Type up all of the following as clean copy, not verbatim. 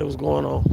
Hey, what's going on?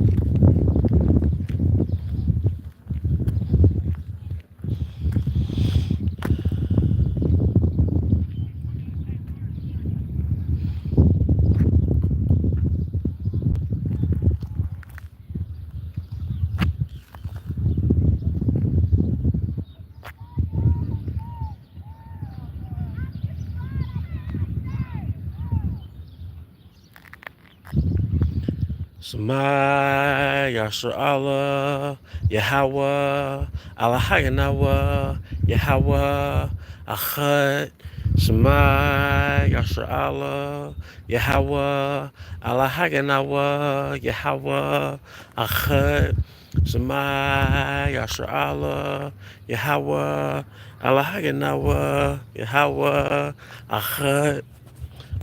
Shema Yasher Allah Yahweh Allah Hayanawa Yahweh Achad Shema Yasher Allah Yahweh Allah Hayanawa Yahweh Achad Shema Yasher Allah Yahweh Allah Hayanawa Yahweh Achad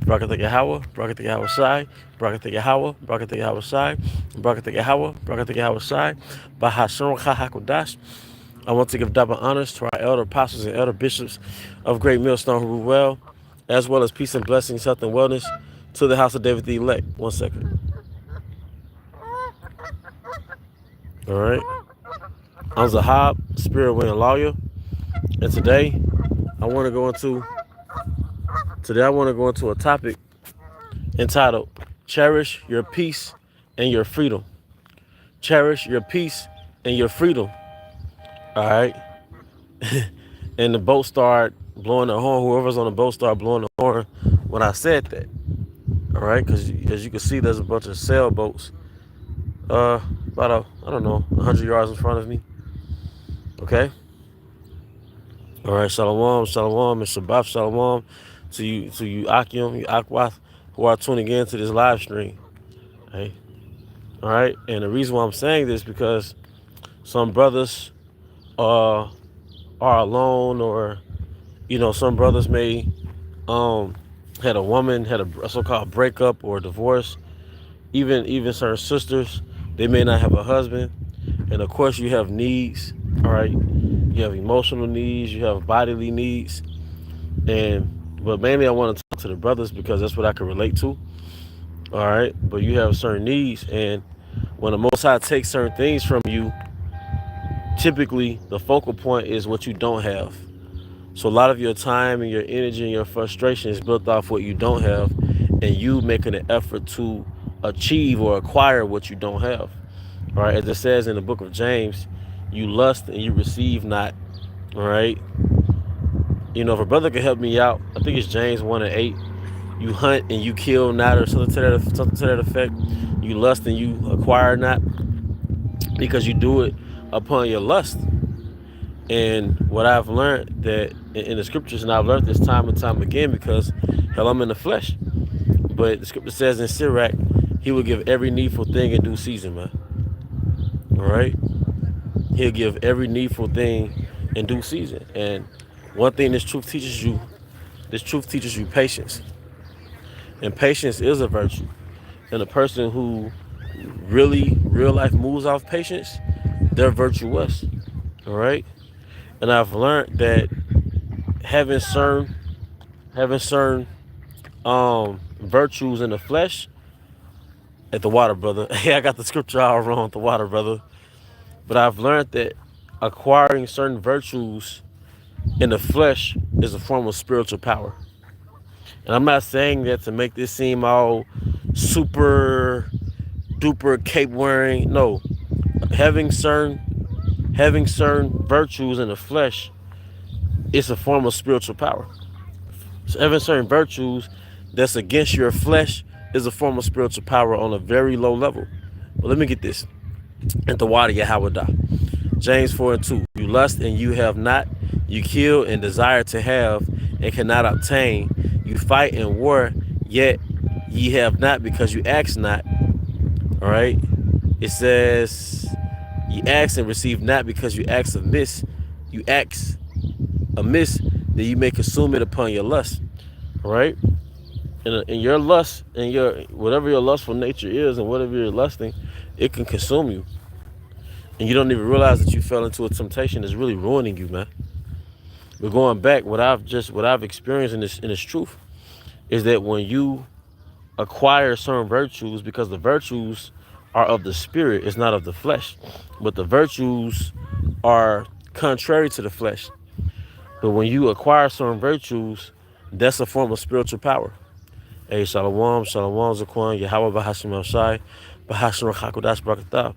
Brakata Yahweh, Brakata Yahweh Sai, Brakata Yahweh, Brakata Yahweh Sai, Brakata Yahweh, Brakata Yahweh Sai, Bahashon Hakodash. I want to give double honors to our elder apostles and elder bishops of Great Millstone who rule as well as peace and blessings, health and wellness to the house of David the elect. 1 second. All right. I'm Zahab, spirit winning lawyer, and today I want to go into a topic entitled Cherish Your Peace and Your Freedom. Cherish your peace and your freedom. All right. And the boat started blowing the horn. Whoever's on the boat started blowing the horn when I said that. All right. Because as you can see, there's a bunch of sailboats about, I don't know, 100 yards in front of me. Okay. All right. Shalom, shalom, and Shabbat shalom to you Akim, you Akwath, who are tuning in to this live stream. Okay. All right. And the reason why I'm saying this because some brothers are alone, or some brothers may had a woman had a so-called breakup or divorce. Even certain sisters, they may not have a husband, and of course you have needs. All right, you have emotional needs, you have bodily needs, but mainly I want to talk to the brothers because that's what I can relate to. All right, but you have certain needs, and when the Most High takes certain things from you, typically the focal point is what you don't have. So a lot of your time and your energy and your frustration is built off what you don't have, and you making an effort to achieve or acquire what you don't have. All right, as it says in the book of James, you lust and you receive not. All right. If a brother can help me out, I think it's James 1:8. You hunt and you kill not, or something to that effect. You lust and you acquire not, because you do it upon your lust. And what I've learned that in the scriptures, and I've learned this time and time again, because hell, I'm in the flesh. But the scripture says in Sirach, he will give every needful thing in due season, man. All right? He'll give every needful thing in due season. And one thing this truth teaches you patience. And patience is a virtue. And a person who really, real life moves off patience, they're virtuous. All right? And I've learned that having certain virtues in the flesh, at the water, brother. Hey, I got the scripture all wrong, the water, brother. But I've learned that acquiring certain virtues in the flesh is a form of spiritual power. And I'm not saying that to make this seem all super duper cape wearing. No, having certain virtues in the flesh is a form of spiritual power. So having certain virtues that's against your flesh is a form of spiritual power on a very low level. But let me get this. At the water, Yahweh. James 4:2. You lust and you have not. You kill and desire to have and cannot obtain. You fight and war, yet ye have not because you ask not. All right. It says, ye ask and receive not because you ask amiss. You ask amiss that you may consume it upon your lust. All right. And your lust and your whatever your lustful nature is and whatever you're lusting, it can consume you. And you don't even realize that you fell into a temptation that's really ruining you, man. But going back, what I've experienced in this truth is that when you acquire certain virtues, because the virtues are of the spirit, it's not of the flesh. But the virtues are contrary to the flesh. But when you acquire certain virtues, that's a form of spiritual power. Hey, Shalom, Shalom, Zakwan, Yahweh Bahashim Shai, Bahashim Hakodash Barakatah.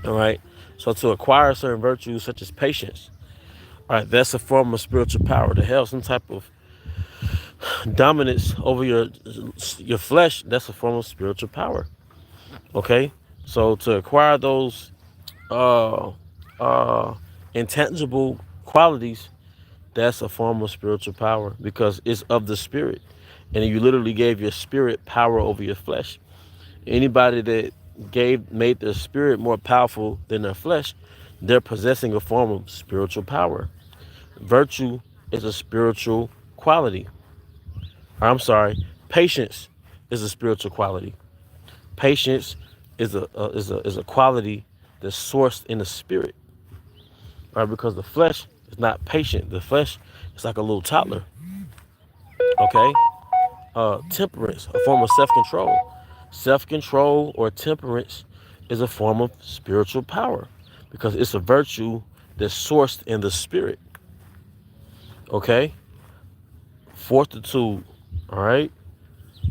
All right. So to acquire certain virtues such as patience, all right, that's a form of spiritual power. To have some type of dominance over your flesh, that's a form of spiritual power. Okay. So to acquire those uh intangible qualities, that's a form of spiritual power because it's of the spirit. And you literally gave your spirit power over your flesh. Anybody that made their spirit more powerful than their flesh, they're possessing a form of spiritual power. Virtue is a spiritual quality. I'm sorry, patience is a spiritual quality. Patience is a quality that's sourced in the spirit. Right? Because the flesh is not patient. The flesh is like a little toddler. Okay? Temperance, a form of self-control. Self-control or temperance is a form of spiritual power because it's a virtue that's sourced in the spirit. Okay? Fortitude. All right?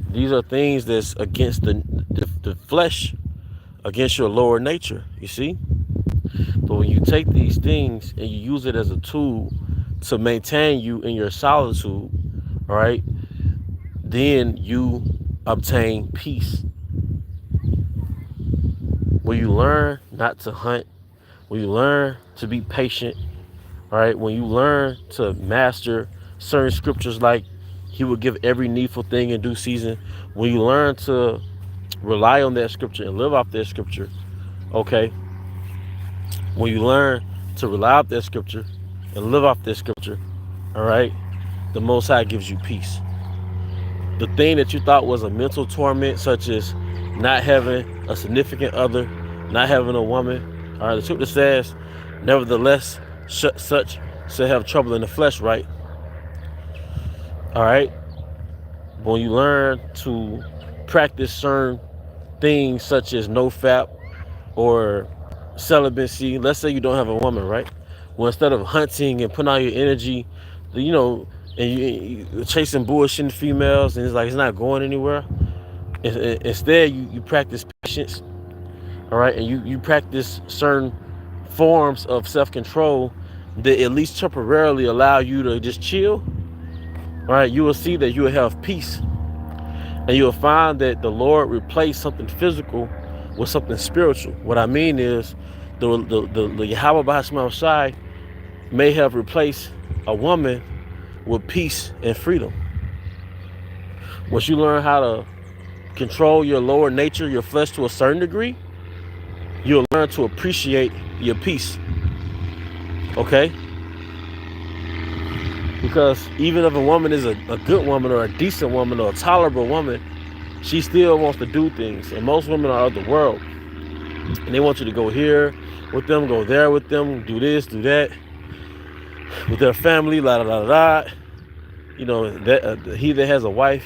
These are things that's against the flesh, against your lower nature, you see? But when you take these things and you use it as a tool to maintain you in your solitude, all right, then you obtain peace. When you learn not to hunt, when you learn to be patient, all right, when you learn to master certain scriptures like he will give every needful thing in due season, when you learn to rely on that scripture and live off that scripture, okay, when you learn to rely off that scripture and live off that scripture, all right, the Most High gives you peace. The thing that you thought was a mental torment, such as not having a significant other, not having a woman, all right, the scripture says, nevertheless, such shall have trouble in the flesh, right? All right. When you learn to practice certain things such as no fap or celibacy, let's say you don't have a woman, right? Well, instead of hunting and putting all your energy, you know, and you chasing bullshitting females, and it's like it's not going anywhere. Instead, you practice patience, all right, and you practice certain forms of self-control that at least temporarily allow you to just chill. All right, you will see that you will have peace, and you will find that the Lord replaced something physical with something spiritual. What I mean is, the Yahweh Bahashim Shai may have replaced a woman with peace and freedom. Once you learn how to control your lower nature, your flesh to a certain degree, you'll learn to appreciate your peace. Okay? Because even if a woman is a good woman or a decent woman or a tolerable woman, she still wants to do things. And most women are of the world. And they want you to go here with them, go there with them, do this, do that. With their family, la da da da. You know, that he that has a wife,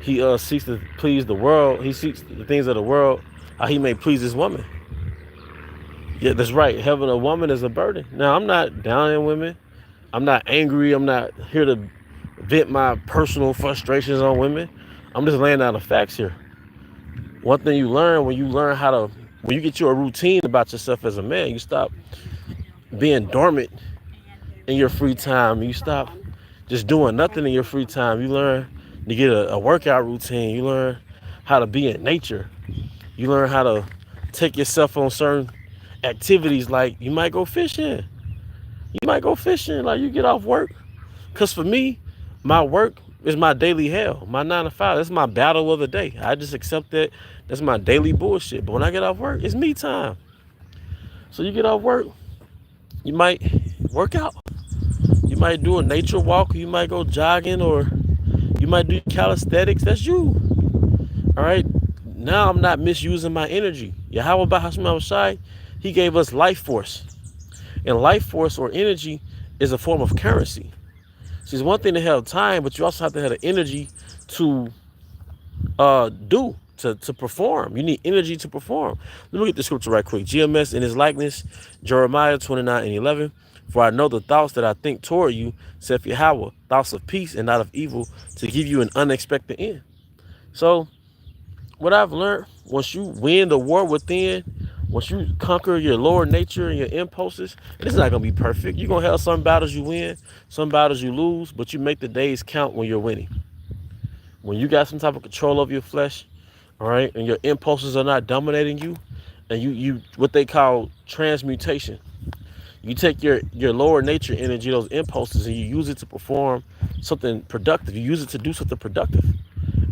he seeks to please the world. He seeks the things of the world, how he may please his woman. Yeah, that's right. Having a woman is a burden. Now, I'm not down on women. I'm not angry. I'm not here to vent my personal frustrations on women. I'm just laying out the facts here. One thing you learn when you get you a routine about yourself as a man, you stop being dormant in your free time. You stop just doing nothing in your free time. You learn to get a workout routine. You learn how to be in nature. You learn how to take yourself on certain activities, like you might go fishing. Like you get off work. Because for me, my work is my daily hell. My 9 to 5, that's my battle of the day. I just accept that. That's my daily bullshit. But when I get off work, it's me time. So you get off work, you might work out. You might do a nature walk. You might go jogging, or you might do calisthenics. That's you. All right. Now I'm not misusing my energy. Yahweh Bahashim Shai, he gave us life force. And life force or energy is a form of currency. See, it's one thing to have time, but you also have to have the energy to do. to perform. You need energy to perform. Let me get the scripture right quick. GMS in his likeness, Jeremiah 29:11. For I know the thoughts that I think toward you, saith Yahweh, thoughts of peace and not of evil, to give you an unexpected end. So what I've learned, once you win the war within, once you conquer your lower nature and your impulses, and it's not gonna be perfect. You're gonna have some battles you win, some battles you lose, but you make the days count when you're winning. When you got some type of control of your flesh, all right, and your impulses are not dominating you, and you what they call transmutation. You take your lower nature energy, those impulses, and you use it to perform something productive. You use it to do something productive.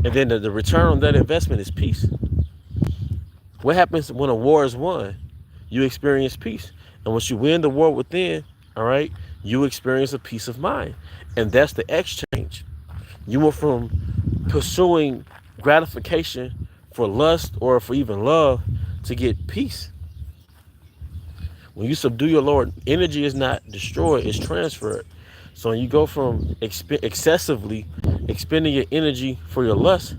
And then the return on that investment is peace. What happens when a war is won? You experience peace. And once you win the war within, all right, you experience a peace of mind. And that's the exchange. You went from pursuing gratification for lust or for even love to get peace. When you subdue your Lord, energy is not destroyed, it's transferred. So when you go from excessively expending your energy for your lust,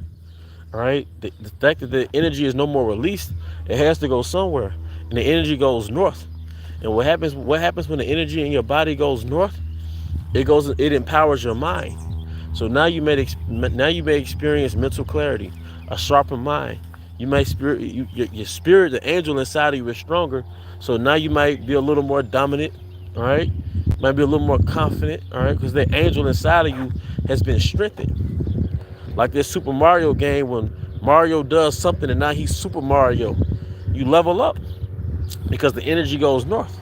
all right, the fact that the energy is no more released, it has to go somewhere. And the energy goes north. And what happens when the energy in your body goes north? It empowers your mind. So now you may experience mental clarity, a sharper mind. You may your spirit, the angel inside of you is stronger. So now you might be a little more dominant, all right? Might be a little more confident, all right? Because the angel inside of you has been strengthened. Like this Super Mario game, when Mario does something and now he's Super Mario, you level up because the energy goes north,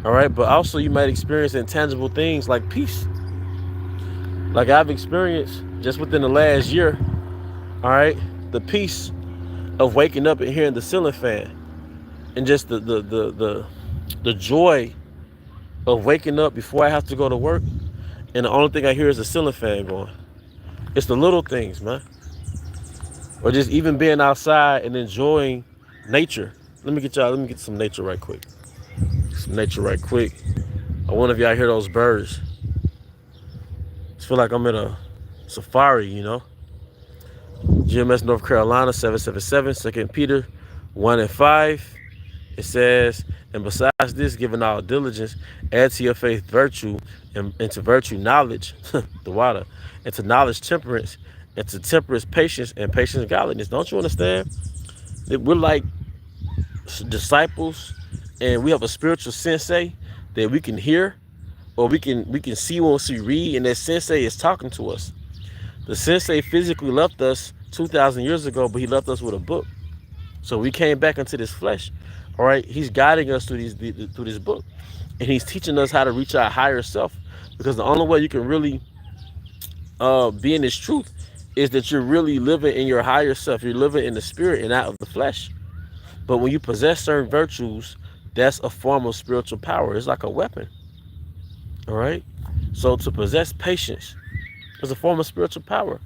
all right? But also you might experience intangible things like peace. Like I've experienced just within the last year, all right, the peace of waking up and hearing the ceiling fan, and just the joy of waking up before I have to go to work, and the only thing I hear is the ceiling fan going. It's the little things, man. Or just even being outside and enjoying nature. Let me get some nature right quick. Some nature right quick. I wonder if y'all hear those birds. I feel like I'm in a safari, you know. GMS North Carolina 777, 2 Peter 1:5. It says, and besides this, given all diligence, add to your faith virtue, and to virtue knowledge, the water, and to knowledge temperance, and to temperance patience, and patience godliness. Don't you understand that we're like disciples, and we have a spiritual sensei that we can hear, or we can see once we read, and that sensei is talking to us. The sensei physically left us 2,000 years ago, but he left us with a book. So we came back into this flesh. All right, he's guiding us through this book, and he's teaching us how to reach our higher self. Because the only way you can really be in this truth is that you're really living in your higher self. You're living in the spirit and not of the flesh. But when you possess certain virtues, that's a form of spiritual power. It's like a weapon. All right. So to possess patience is a form of spiritual power.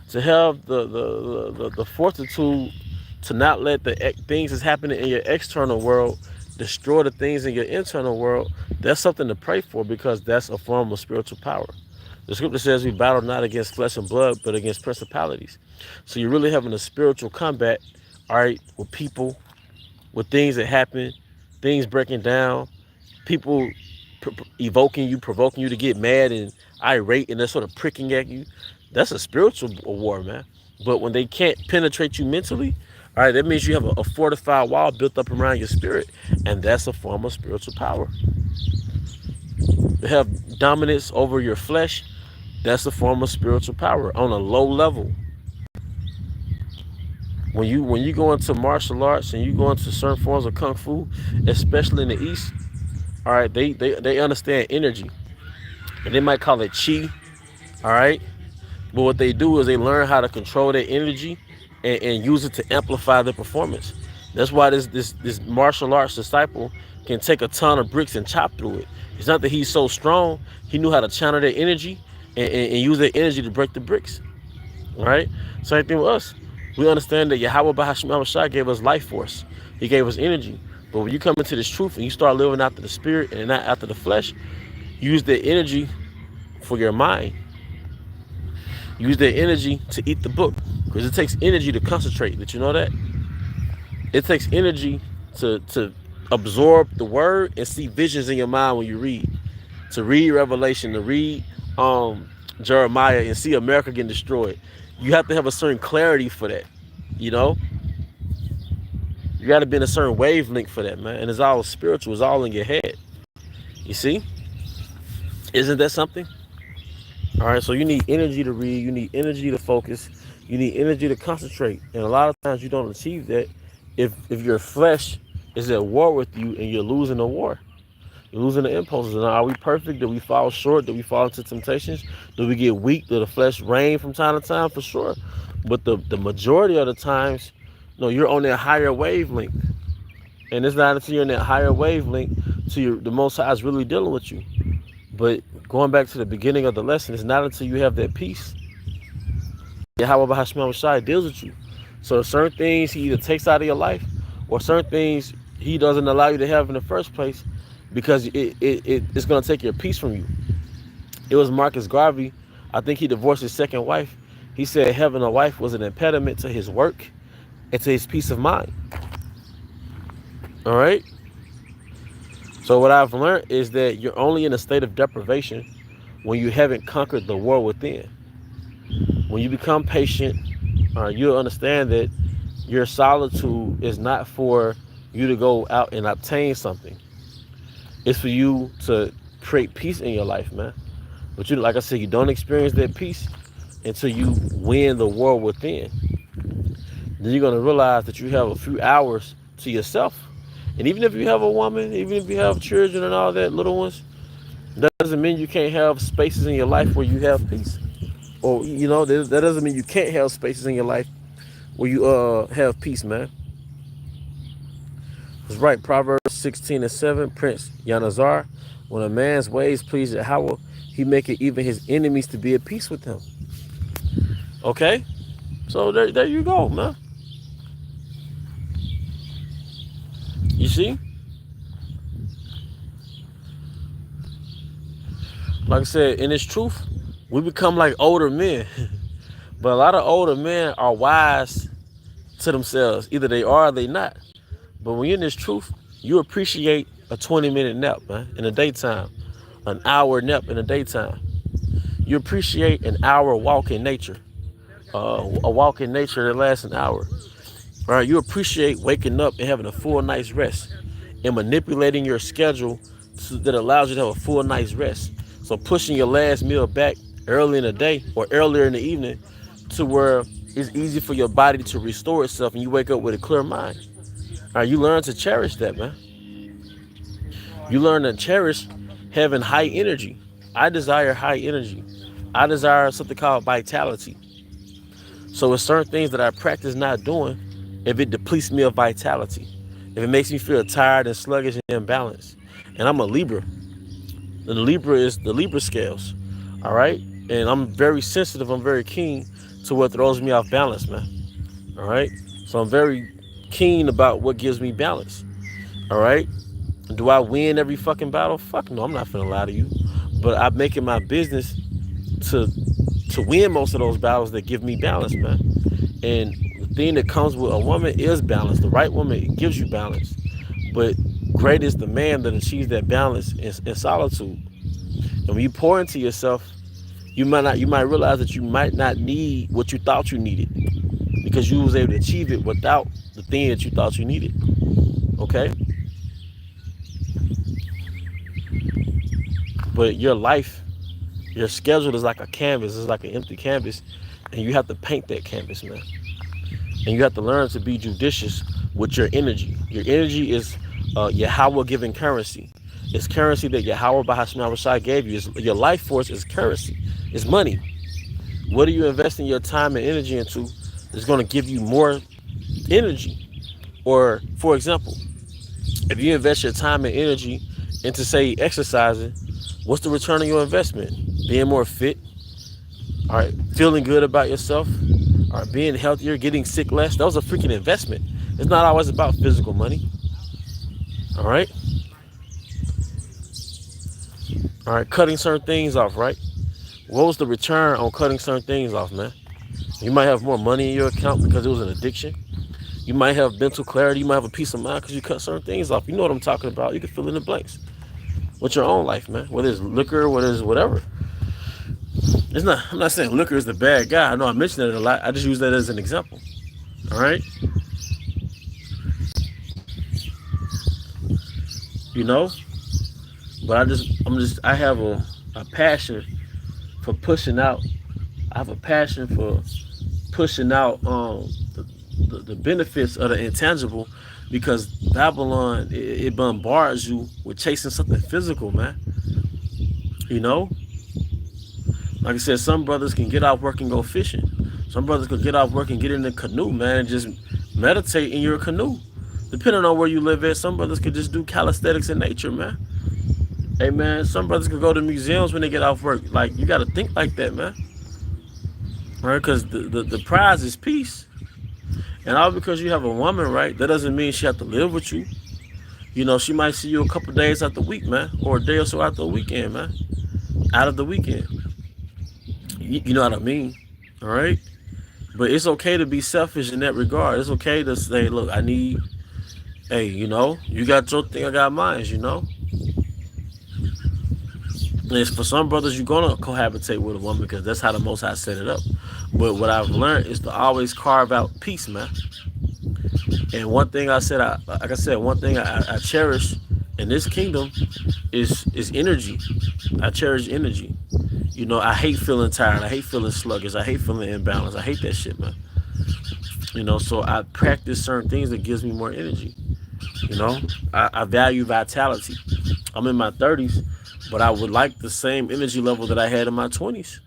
To have the fortitude to not let the things that's happening in your external world destroy the things in your internal world, that's something to pray for, because that's a form of spiritual power. The scripture says we battle not against flesh and blood, but against principalities. So you're really having a spiritual combat, all right, with people, with things that happen, things breaking down, people evoking you, provoking you to get mad and irate, and they're sort of pricking at you. That's a spiritual war, man. But when they can't penetrate you mentally, all right, that means you have a fortified wall built up around your spirit, and that's a form of spiritual power. To have dominance over your flesh, that's a form of spiritual power on a low level. When you go into martial arts and you go into certain forms of kung fu, especially in the East, all right, they understand energy, and they might call it chi, all right. But what they do is they learn how to control their energy and use it to amplify their performance. That's why this martial arts disciple can take a ton of bricks and chop through it. It's not that he's so strong. He knew how to channel their energy and use their energy to break the bricks. All right? Same thing with us. We understand that Yahweh Bahasham gave us life force. He gave us energy. But when you come into this truth and you start living after the spirit and not after the flesh, use the energy for your mind. Use that energy to eat the book. Because it takes energy to concentrate. Did you know that? It takes energy to absorb the word and see visions in your mind when you read. To read Revelation, to read Jeremiah and see America getting destroyed. You have to have a certain clarity for that. You know? You got to be in a certain wavelength for that, man. And it's all spiritual. It's all in your head. You see? Isn't that something? All right, so you need energy to read. You need energy to focus. You need energy to concentrate. And a lot of times you don't achieve that if your flesh is at war with you and you're losing the war. You're losing the impulses. And are we perfect? Do we fall short? Do we fall into temptations? Do we get weak? Do the flesh reign from time to time? For sure. But the majority of the times, no, you're on that higher wavelength. And it's not until you're in that higher wavelength till the Most High is really dealing with you. But going back to the beginning of the lesson, it's not until you have that peace. Yahweh Bahasham Shai deals with you. So certain things he either takes out of your life or certain things he doesn't allow you to have in the first place because it's going to take your peace from you. It was Marcus Garvey. I think he divorced his second wife. He said having a wife was an impediment to his work and to his peace of mind. All right? So what I've learned is that you're only in a state of deprivation when you haven't conquered the war within. When you become patient, you'll understand that your solitude is not for you to go out and obtain something. It's for you to create peace in your life, man. But you, like I said, you don't experience that peace until you win the war within. Then you're going to realize that you have a few hours to yourself. And even if you have a woman, even if you have children and all that, little ones, that doesn't mean you can't have spaces in your life where you have peace. Or, you know, that doesn't mean you can't have spaces in your life where you have peace, man. That's right. Proverbs 16:7, Prince Yanazar. When a man's ways please Yahweh, he maketh even his enemies to be at peace with him. Okay? So there you go, man. You see? Like I said, in its truth, we become like older men. But a lot of older men are wise to themselves. Either they are or they not. But when you're in this truth, you appreciate a 20-minute nap, man, in the daytime. An hour nap in the daytime. You appreciate an hour walk in nature. A walk in nature that lasts an hour. All right, you appreciate waking up and having a full night's rest and manipulating your schedule that allows you to have a full night's rest. So pushing your last meal back early in the day or earlier in the evening to where it's easy for your body to restore itself and you wake up with a clear mind. All right, you learn to cherish that, man. You learn to cherish having high energy. I desire high energy. I desire something called vitality. So it's certain things that I practice not doing if it depletes me of vitality. If it makes me feel tired and sluggish and imbalanced. And I'm a Libra. The Libra is the Libra scales. All right? And I'm very sensitive. I'm very keen to what throws me off balance, man. All right? So I'm very keen about what gives me balance. All right? Do I win every fucking battle? Fuck no, I'm not finna lie to you. But I'm making my business to win most of those battles that give me balance, man. And the thing that comes with a woman is balance. The right woman gives you balance. But great is the man that achieves that balance in solitude. And when you pour into yourself, you might realize that you might not need what you thought you needed because you was able to achieve it without the thing that you thought you needed. Okay? But your life, your schedule is like a canvas. It's like an empty canvas. And you have to paint that canvas, man. And you have to learn to be judicious with your energy. Your energy is Yahweh given currency. It's currency that Yahweh Bahasham Rashai gave you. Your life force is currency. It's money. What are you investing your time and energy into that's going to give you more energy? Or, for example, if you invest your time and energy into, say, exercising, what's the return on your investment? Being more fit, all right, feeling good about yourself, all right, being healthier, getting sick less. That was a freaking investment. It's not always about physical money. All right. All right, cutting certain things off, right? What was the return on cutting certain things off, man? You might have more money in your account because it was an addiction. You might have mental clarity. You might have a peace of mind because you cut certain things off. You know what I'm talking about. You can fill in the blanks with your own life, man. Whether it's liquor, whether it's whatever. It's not. I'm not saying liquor is the bad guy. I know I mentioned it a lot. I just use that as an example. All right. You know. But I have a passion for pushing out. I have a passion for pushing out the benefits of the intangible, because Babylon, it bombards you with chasing something physical, man. You know, like I said, some brothers can get off work and go fishing. Some brothers can get off work and get in the canoe, man, and just meditate in your canoe. Depending on where you live at, some brothers could just do calisthenics in nature, man. Hey, man, some brothers could go to museums when they get off work. Like, you got to think like that, man. All right, because the prize is peace. And all because you have a woman, right, that doesn't mean she have to live with you. You know, she might see you a couple days out the week, man, or a day or so out the weekend, man. Out of the weekend. You know what I mean? All right? But it's okay to be selfish in that regard. It's okay to say, look, hey, you know, you got your thing, I got mine, you know? And for some brothers, you're going to cohabitate with a woman because that's how the Most High set it up. But what I've learned is to always carve out peace, man. And one thing I said, one thing I cherish in this kingdom is energy. I cherish energy. You know, I hate feeling tired. I hate feeling sluggish. I hate feeling imbalanced. I hate that shit, man. You know, so I practice certain things that gives me more energy. You know, I value vitality. I'm in my 30s, but I would like the same energy level that I had in my 20s.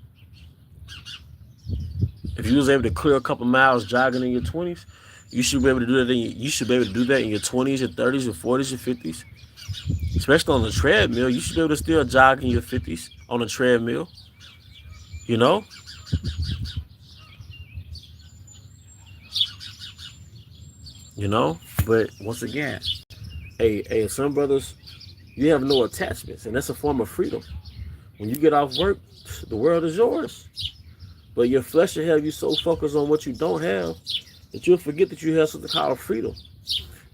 If you was able to clear a couple miles jogging in your 20s, you should be able to do that. You should be able to do that in your 20s, your 30s, your 40s, your 50s. Especially on the treadmill, you should be able to still jog in your 50s on a treadmill. You know. You know. But once again, hey, some brothers, you have no attachments, and that's a form of freedom. When you get off work, the world is yours. But your flesh will have you so focused on what you don't have that you'll forget that you have something called freedom.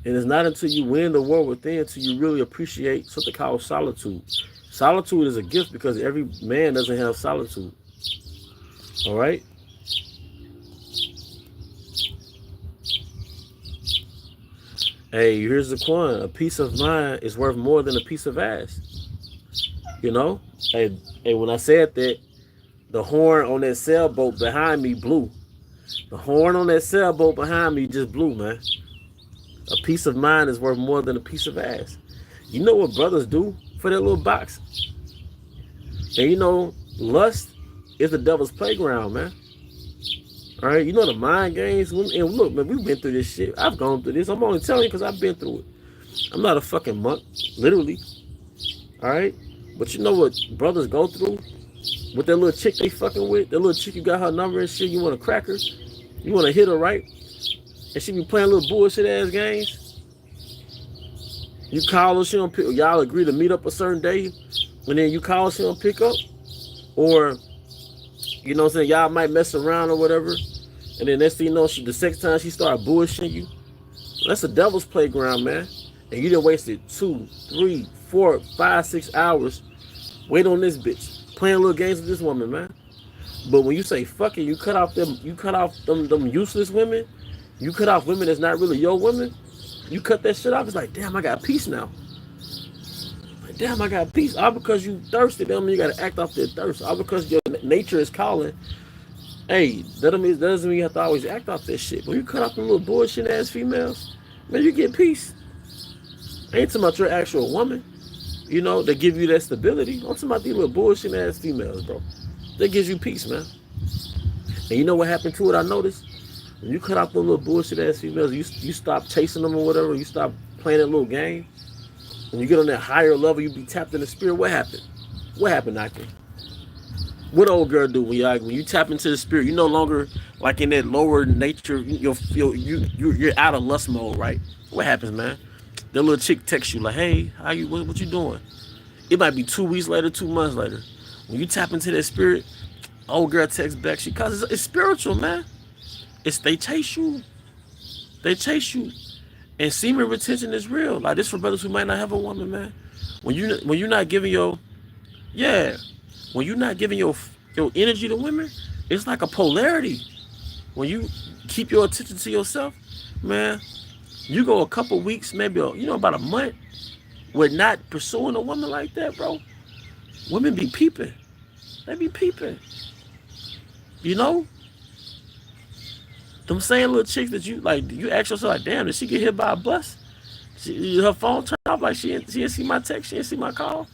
And it's not until you win the war within until you really appreciate something called solitude. Solitude is a gift because every man doesn't have solitude. All right? Hey, here's the coin. A piece of mind is worth more than a piece of ass. You know? Hey, when I said that, the horn on that sailboat behind me blew. The horn on that sailboat behind me just blew, man. A piece of mind is worth more than a piece of ass. You know what brothers do for that little box? And you know, lust is the devil's playground, man. All right, you know the mind games. And look, man, we've been through this shit. I've gone through this. I'm only telling you because I've been through it. I'm not a fucking monk, literally. All right, but you know what brothers go through with that little chick they fucking with. That little chick, you got her number and shit. You want to crack her. You want to hit her, right? And she be playing little bullshit ass games. You call her, she don't pick. Y'all agree to meet up a certain day, and then you call her, she don't pick up. Or, you know what I'm saying, y'all might mess around or whatever, and then next thing you know, the second time she start bullshitting you. That's the devil's playground, man. And you done wasted 2, 3, 4, 5, 6 hours wait on this bitch, playing little games with this woman, man. But when you say fuck it, you cut off them useless women. You cut off women that's not really your women. You cut that shit off. It's like, damn, I got peace now. Like, damn, I got peace. All because you thirsty, that mean you got to act off that thirst. All because your nature is calling. Hey, that doesn't mean you have to always act off that shit. When you cut off them little bullshit ass females, man, you get peace. I ain't talking about your actual woman, you know, that give you that stability. I'm talking about these little bullshit ass females, bro. That gives you peace, man. And you know what happened to it, I noticed? When you cut off the little bullshit ass females, you stop chasing them or whatever, you stop playing that little game. When you get on that higher level, you be tapped in the spirit. What happened? What happened, Nike? What old girl do when you tap into the spirit? You no longer like in that lower nature. You're out of lust mode, right? What happens, man? That little chick texts you like, "Hey, how you? What you doing?" It might be 2 weeks later, 2 months later. When you tap into that spirit, Old girl texts back. She cause it's spiritual, man. It's they chase you. They chase you. And semen retention is real. Like this for brothers who might not have a woman, man. When you're not giving your yeah, when you're not giving your energy to women, it's like a polarity. When you keep your attention to yourself, man, you go a couple weeks, maybe about a month, with not pursuing a woman like that, bro. Women be peeping. They be peeping. You know? Them same little chicks that you like, you ask yourself like, damn, did she get hit by a bus? Her phone turned off like she didn't see my text, she didn't see my call.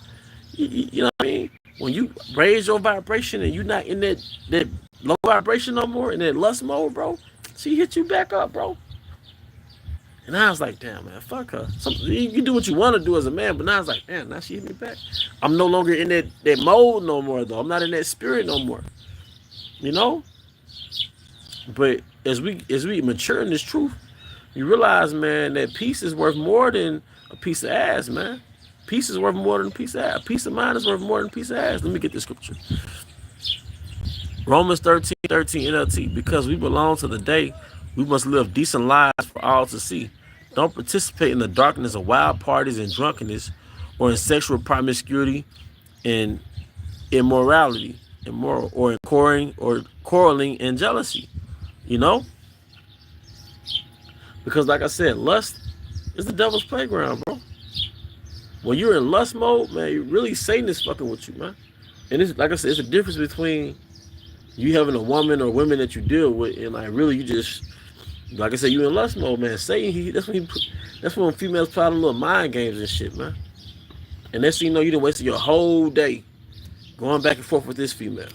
You know what I mean? When you raise your vibration and you're not in that low vibration no more, in that lust mode, bro, she hit you back up, bro. And I was like, damn, man, fuck her. You do what you want to do as a man, but now I was like, damn, now she hit me back. I'm no longer in that mode no more, though. I'm not in that spirit no more. You know? But as we mature in this truth, you realize, man, that peace is worth more than a piece of ass, man. Peace is worth more than a piece of ass. Peace of mind is worth more than a piece of ass. Let me get this scripture. Romans 13:13 NLT. Because we belong to the day, we must live decent lives for all to see. Don't participate in the darkness of wild parties and drunkenness, or in sexual promiscuity and immorality, immoral, or in quarreling and jealousy. You know? Because like I said, lust is the devil's playground, bro. When you're in lust mode, man, really Satan is fucking with you, man. And it's like I said, it's a difference between you having a woman or women that you deal with, and like really you just, like I said, you in lust mode, man. Satan, that's when females play out little mind games and shit, man. And next thing you know, you done wasted your whole day going back and forth with this female.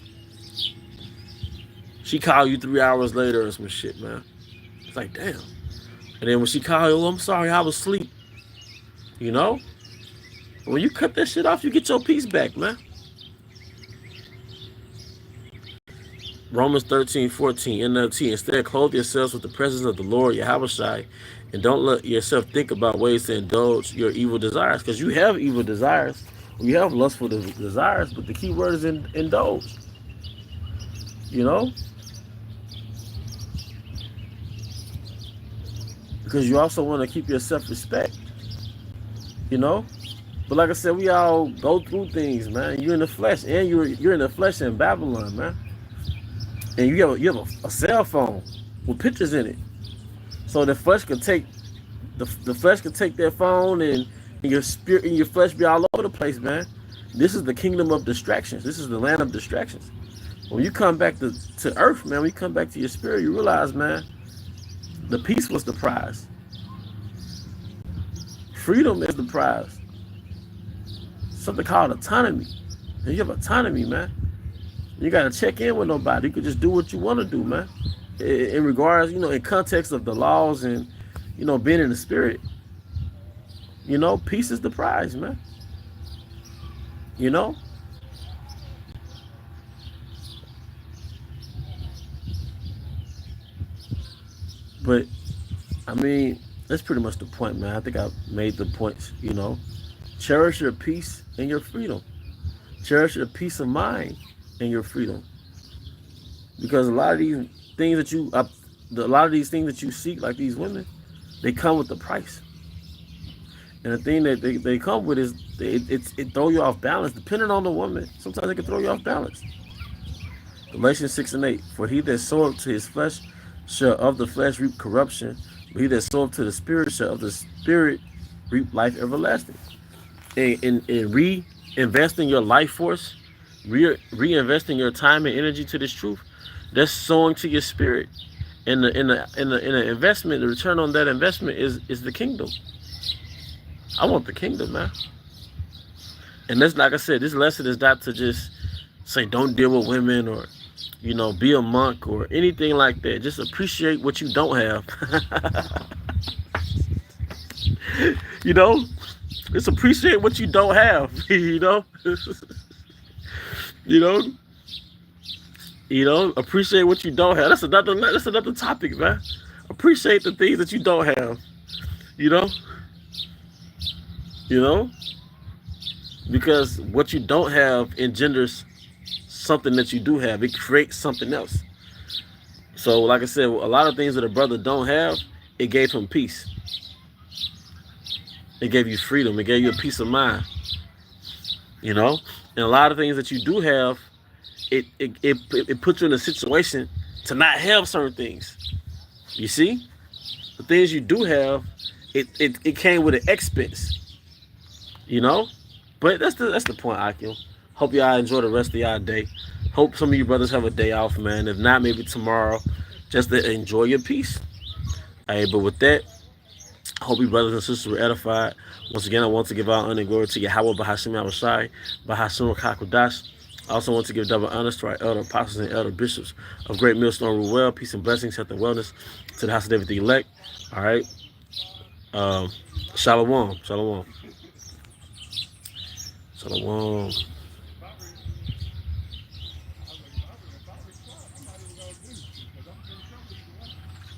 She call you 3 hours later or some shit, man. It's like, damn. And then when she call you, oh, I'm sorry, I was asleep. You know? When you cut that shit off, you get your peace back, man. Romans 13:14 NLT. Instead, clothe yourselves with the presence of the Lord, Yahushua, and don't let yourself think about ways to indulge your evil desires. Because you have evil desires. You have lustful desires, but the key word is indulge. You know? Because you also want to keep your self-respect. You know? But like I said, we all go through things, man. You're in the flesh, and you're in the flesh in Babylon, man. And you have a cell phone with pictures in it, so the flesh can take that phone, and your spirit and your flesh be all over the place, man. This is the kingdom of distractions. This is the land of distractions. When you come back to earth, man, when you come back to your spirit, you realize, man, the peace was the prize. Freedom is the prize. Something called autonomy. And you have autonomy, man. You got to check in with nobody. You can just do what you want to do, man. In regards, in context of the laws and, being in the spirit. Peace is the prize, man. But, I mean, that's pretty much the point, man. I think I made the points, Cherish your peace and your freedom. Cherish your peace of mind and your freedom. Because a lot of these things that you seek, like these women, they come with a price. And the thing that they come with is it throw you off balance, depending on the woman. Sometimes they can throw you off balance. Galatians 6:8. For he that soweth to his flesh shall of the flesh reap corruption, but he that soweth to the spirit shall of the spirit reap life everlasting. And reinvesting your life force, reinvesting your time and energy to this truth, that's sowing to your spirit. And the investment, the return on that investment is the kingdom. I want the kingdom, man. And that's, like I said, this lesson is not to just say don't deal with women or, be a monk or anything like that. Just appreciate what you don't have. Just appreciate what you don't have. Appreciate what you don't have. That's another topic, man. Appreciate the things that you don't have. Because what you don't have engenders something that you do have. It creates something else. So, like I said, a lot of things that a brother don't have, it gave him peace. It gave you freedom. It gave you a peace of mind. You know, and a lot of things that you do have, it puts you in a situation to not have certain things. You see, the things you do have, it came with an expense. You know, but that's the point, Akil. Hope y'all enjoy the rest of y'all day. Hope some of you brothers have a day off, man. If not, maybe tomorrow, just to enjoy your peace. Hey, but with that, I hope you brothers and sisters were edified. Once again, I want to give honor and glory to Yahweh Bahashim Yahushai, Bahashim Kakodash. I also want to give double honors to our elder apostles and elder bishops of Great Millstone Ruel. Peace and blessings, health and wellness to the house of David the elect. All right. Shalom. Shalom. Shalom.